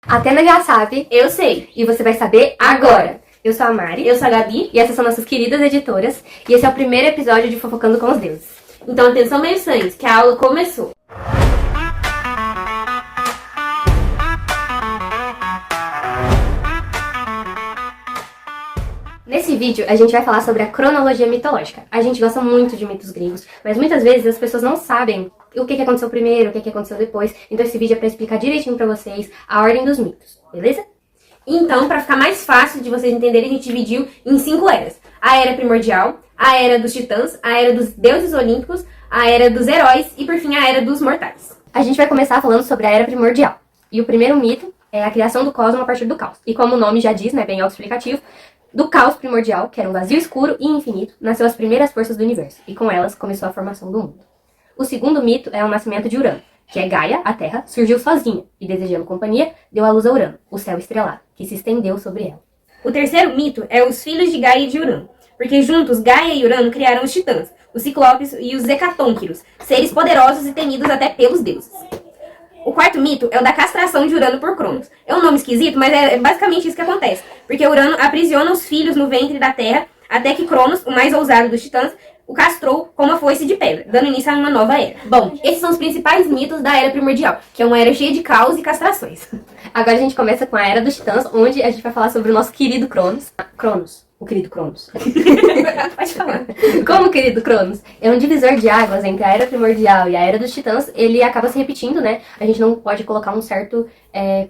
Atena já sabe, Eu sei. e você vai saber agora. Eu sou a Mari. Eu sou a Gabi. E essas são nossas queridas editoras. E esse é o primeiro episódio de Fofocando com os Deuses. Então atenção, meus sangues, que a aula começou. Nesse vídeo, a gente vai falar sobre a cronologia mitológica. A gente gosta muito de mitos gregos, mas muitas vezes as pessoas não sabem o que aconteceu primeiro, o que aconteceu depois. Então esse vídeo é pra explicar direitinho pra vocês a ordem dos mitos, beleza? Então, para ficar mais fácil de vocês entenderem, a gente dividiu em 5 eras. A era primordial, a era dos titãs, a era dos deuses olímpicos, a era dos heróis e, por fim, a era dos mortais. A gente vai começar falando sobre a era primordial. E o primeiro mito é a criação do cosmos a partir do caos. E como o nome já diz, né, bem autoexplicativo, do caos primordial, que era um vazio escuro e infinito, nasceu as primeiras forças do universo, e com elas começou a formação do mundo. O segundo mito é o nascimento de Urano, que é Gaia, a Terra, surgiu sozinha, e desejando companhia, deu à luz a Urano, o céu estrelado, que se estendeu sobre ela. O terceiro mito é os filhos de Gaia e de Urano, porque juntos Gaia e Urano criaram os titãs, os ciclopes e os hecatônquiros, seres poderosos e temidos até pelos deuses. O quarto mito é o da castração de Urano por Cronos. É um nome esquisito, mas é basicamente isso que acontece. Porque Urano aprisiona os filhos no ventre da Terra, até que Cronos, o mais ousado dos titãs, o castrou com uma foice de pedra, dando início a uma nova era. Bom, esses são os principais mitos da era primordial, que é uma era cheia de caos e castrações. Agora a gente começa com a Era dos Titãs, onde a gente vai falar sobre o nosso querido Cronos. O querido Cronos. Pode falar. Como o querido Cronos é um divisor de águas entre a Era Primordial e a Era dos Titãs, ele acaba se repetindo, né? A gente não pode colocar um certo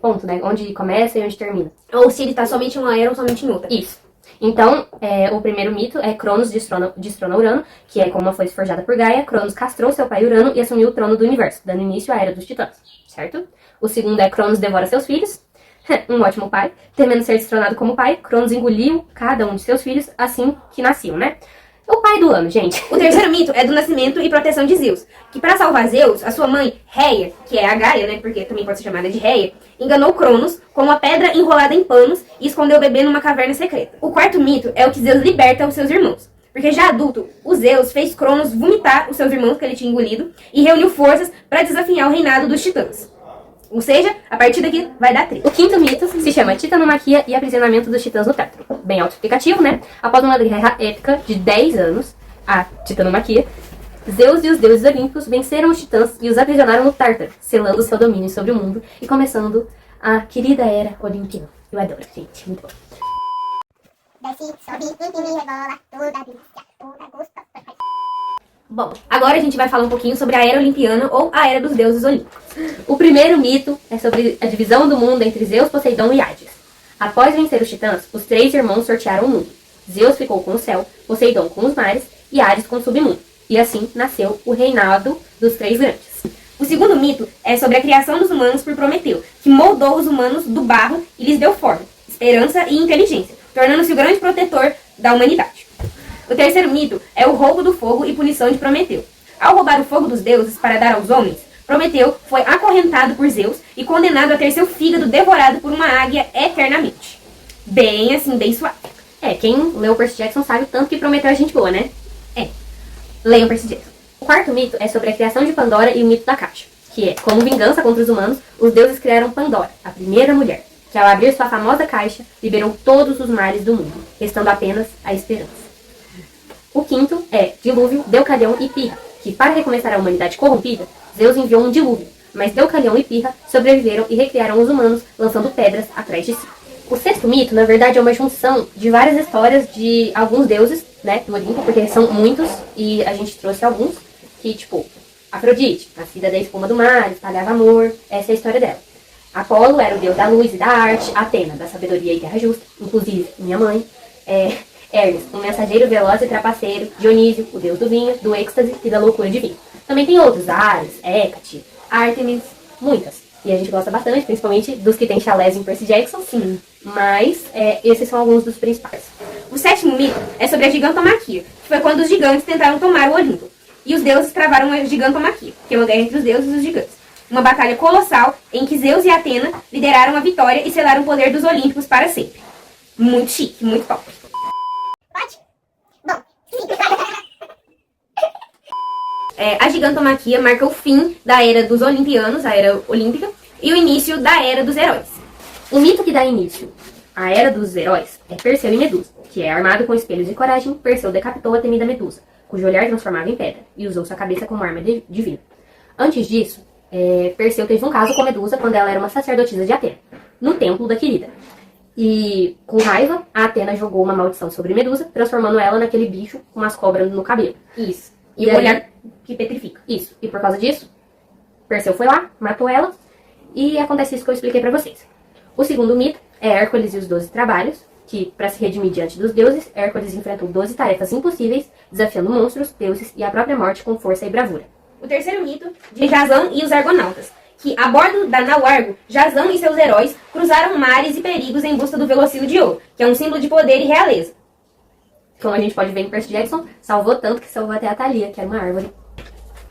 ponto, né? Onde começa e onde termina. Ou se ele tá somente em uma era ou somente em outra. Isso. Então, o primeiro mito é Cronos destrona Urano, que é como uma foice forjada por Gaia. Cronos castrou seu pai Urano e assumiu o trono do universo, dando início à Era dos Titãs, certo? O segundo é Cronos devora seus filhos. Um ótimo pai. Temendo ser destronado como pai, Cronos engoliu cada um de seus filhos assim que nasciam, né? O pai do ano, gente. O terceiro mito é do nascimento e proteção de Zeus, que para salvar Zeus, a sua mãe, Reia, que é a Gaia, né, porque também pode ser chamada de Reia, enganou Cronos com uma pedra enrolada em panos e escondeu o bebê numa caverna secreta. O quarto mito é o que Zeus liberta os seus irmãos, porque já adulto, o Zeus fez Cronos vomitar os seus irmãos que ele tinha engolido e reuniu forças para desafiar o reinado dos titãs. Ou seja, a partir daqui vai dar treta. O quinto mito se chama Titanomaquia e aprisionamento dos titãs no Tártaro. Bem autoexplicativo, né? Após uma guerra épica de 10 anos, a Titanomaquia, Zeus e os deuses olímpicos venceram os titãs e os aprisionaram no Tártaro, selando seu domínio sobre o mundo e começando a querida era olimpiana. Eu adoro, gente. Muito bom. Desce, sobe, empina e rebola, toda delícia, toda gostosa. Bom, agora a gente vai falar um pouquinho sobre a Era Olimpiana ou a Era dos Deuses Olímpicos. O primeiro mito é sobre a divisão do mundo entre Zeus, Poseidon e Hades. Após vencer os titãs, os 3 irmãos sortearam o mundo. Zeus ficou com o céu, Poseidon com os mares e Hades com o submundo. E assim nasceu o reinado dos 3 grandes. O segundo mito é sobre a criação dos humanos por Prometeu, que moldou os humanos do barro e lhes deu forma, esperança e inteligência, tornando-se o grande protetor da humanidade. O terceiro mito é o roubo do fogo e punição de Prometeu. Ao roubar o fogo dos deuses para dar aos homens, Prometeu foi acorrentado por Zeus e condenado a ter seu fígado devorado por uma águia eternamente. Bem assim, bem suave. Quem leu Percy Jackson sabe o tanto que Prometeu é gente boa, né? Leiam Percy Jackson. O quarto mito é sobre a criação de Pandora e o mito da caixa, que é, como vingança contra os humanos, os deuses criaram Pandora, a primeira mulher, que ao abrir sua famosa caixa, liberou todos os males do mundo, restando apenas a esperança. O quinto é Dilúvio, Deucalião e Pirra, que para recomeçar a humanidade corrompida, Zeus enviou um dilúvio, mas Deucalião e Pirra sobreviveram e recriaram os humanos, lançando pedras atrás de si. O sexto mito, na verdade, é uma junção de várias histórias de alguns deuses, né, do Olimpo, porque são muitos, e a gente trouxe alguns, que, tipo, Afrodite, nascida da espuma do mar, espalhava amor, essa é a história dela. Apolo era o deus da luz e da arte, Atena, da sabedoria e guerra justa, inclusive minha mãe, Hermes, um mensageiro veloz e trapaceiro, Dionísio, o deus do vinho, do êxtase e da loucura divina. Também tem outros, Ares, Hécate, Ártemis, muitas. E a gente gosta bastante, principalmente dos que tem chalés em Percy Jackson, sim. Mas esses são alguns dos principais. O sétimo mito é sobre a gigantomaquia, que foi quando os gigantes tentaram tomar o Olimpo. E os deuses travaram a gigantomaquia, que é uma guerra entre os deuses e os gigantes. Uma batalha colossal em que Zeus e Atena lideraram a vitória e selaram o poder dos olímpicos para sempre. Muito chique, muito top. Pode? Bom, A gigantomaquia marca o fim da era dos olimpianos, a era olímpica, e o início da era dos heróis. O mito que dá início à Era dos Heróis é Perseu e Medusa, que é armado com espelhos de coragem, Perseu decapitou a temida Medusa, cujo olhar transformava em pedra, e usou sua cabeça como arma divina. Antes disso, Perseu teve um caso com Medusa quando ela era uma sacerdotisa de Atena, no templo da querida. E, com raiva, a Atena jogou uma maldição sobre Medusa, transformando ela naquele bicho com umas cobras no cabelo. Isso. E o olhar que petrifica. Isso. E por causa disso, Perseu foi lá, matou ela, e acontece isso que eu expliquei pra vocês. O segundo mito é Hércules e os 12 trabalhos, que, para se redimir diante dos deuses, Hércules enfrentou 12 tarefas impossíveis, desafiando monstros, deuses e a própria morte com força e bravura. O terceiro mito de Jasão e os Argonautas, que, a bordo da nau Argo, Jasão e seus heróis cruzaram mares e perigos em busca do velocilo de ouro, que é um símbolo de poder e realeza. Como a gente pode ver em Percy Jackson, salvou tanto que salvou até a Thalia, que era uma árvore.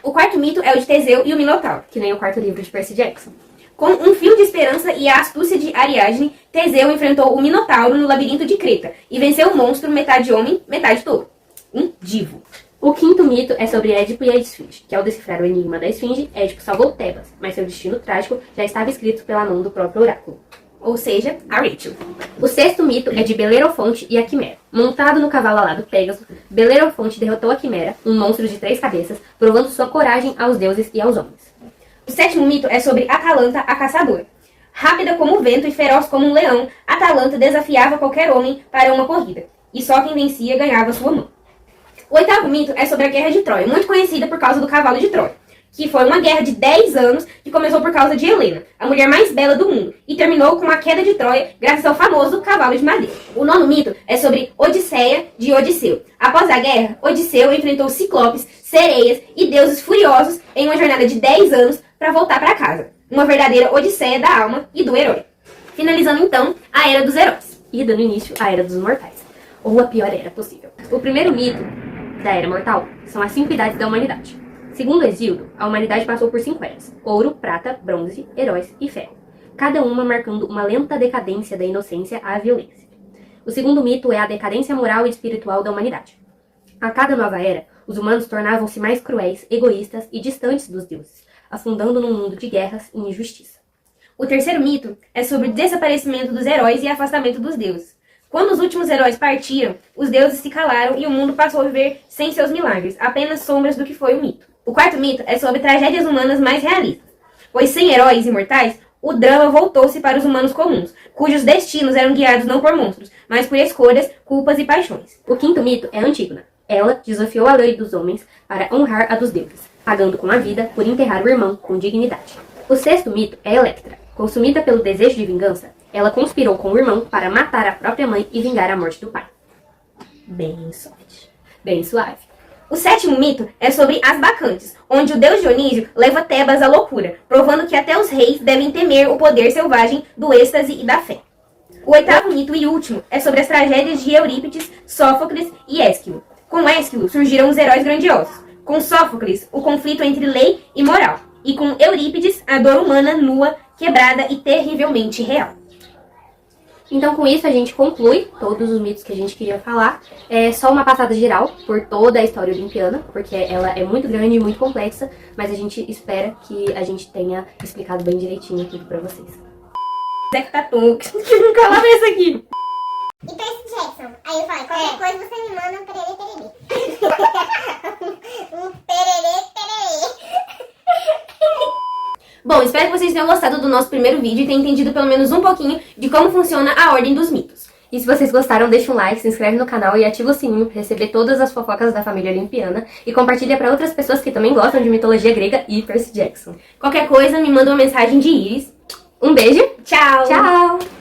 O quarto mito é o de Teseu e o Minotauro. Que nem o quarto livro de Percy Jackson. Com um fio de esperança e a astúcia de Ariadne, Teseu enfrentou o Minotauro no labirinto de Creta e venceu o monstro metade homem, metade touro. Um divo. O quinto mito é sobre Édipo e a Esfinge, que ao decifrar o enigma da Esfinge, Édipo salvou Tebas, mas seu destino trágico já estava escrito pela mão do próprio oráculo. Ou seja, a Rachel. O sexto mito é de Belerofonte e a Quimera. Montado no cavalo alado Pégaso, Belerofonte derrotou a Quimera, um monstro de 3 cabeças, provando sua coragem aos deuses e aos homens. O sétimo mito é sobre Atalanta, a caçadora. Rápida como o vento e feroz como um leão, Atalanta desafiava qualquer homem para uma corrida, e só quem vencia ganhava sua mão. O oitavo mito é sobre a Guerra de Troia, muito conhecida por causa do cavalo de Troia, que foi uma guerra de 10 anos que começou por causa de Helena, a mulher mais bela do mundo, e terminou com a queda de Troia graças ao famoso cavalo de madeira. O nono mito é sobre Odisseia de Odisseu. Após a guerra, Odisseu enfrentou ciclopes, sereias e deuses furiosos em uma jornada de 10 anos para voltar para casa. Uma verdadeira odisseia da alma e do herói. Finalizando então a Era dos Heróis. E dando início à Era dos Mortais, ou a pior era possível. O primeiro mito da Era Mortal são as 5 idades da humanidade. Segundo Hesíodo, a humanidade passou por 5 eras: ouro, prata, bronze, heróis e ferro, cada uma marcando uma lenta decadência da inocência à violência. O segundo mito é a decadência moral e espiritual da humanidade. A cada nova era, os humanos tornavam-se mais cruéis, egoístas e distantes dos deuses, afundando num mundo de guerras e injustiça. O terceiro mito é sobre o desaparecimento dos heróis e afastamento dos deuses. Quando os últimos heróis partiram, os deuses se calaram e o mundo passou a viver sem seus milagres, apenas sombras do que foi o mito. O quarto mito é sobre tragédias humanas mais realistas, pois sem heróis imortais, o drama voltou-se para os humanos comuns, cujos destinos eram guiados não por monstros, mas por escolhas, culpas e paixões. O quinto mito é Antígona. Ela desafiou a lei dos homens para honrar a dos deuses, pagando com a vida por enterrar o irmão com dignidade. O sexto mito é Electra. Consumida pelo desejo de vingança, ela conspirou com o irmão para matar a própria mãe e vingar a morte do pai. Bem soft. Bem suave. O sétimo mito é sobre as bacantes, onde o deus Dionísio leva Tebas à loucura, provando que até os reis devem temer o poder selvagem do êxtase e da fé. O oitavo mito e último é sobre as tragédias de Eurípides, Sófocles e Ésquilo. Com Ésquilo surgiram os heróis grandiosos. Com Sófocles, o conflito entre lei e moral. E com Eurípides, a dor humana nua, quebrada e terrivelmente real. Então, com isso, a gente conclui todos os mitos que a gente queria falar. É só uma passada geral por toda a história olimpiana, porque ela é muito grande e muito complexa, mas a gente espera que a gente tenha explicado bem direitinho tudo pra vocês. Que nunca falava isso aqui. E Percy Jackson. Aí eu falei, qualquer coisa você me manda um pererê pererê. Um pererê pererê. Bom, espero que vocês tenham gostado do nosso primeiro vídeo e tenham entendido pelo menos um pouquinho de como funciona a ordem dos mitos. E se vocês gostaram, deixa um like, se inscreve no canal e ativa o sininho para receber todas as fofocas da família olimpiana e compartilha para outras pessoas que também gostam de mitologia grega e Percy Jackson. Qualquer coisa, me manda uma mensagem de Iris. Um beijo, Tchau! tchau!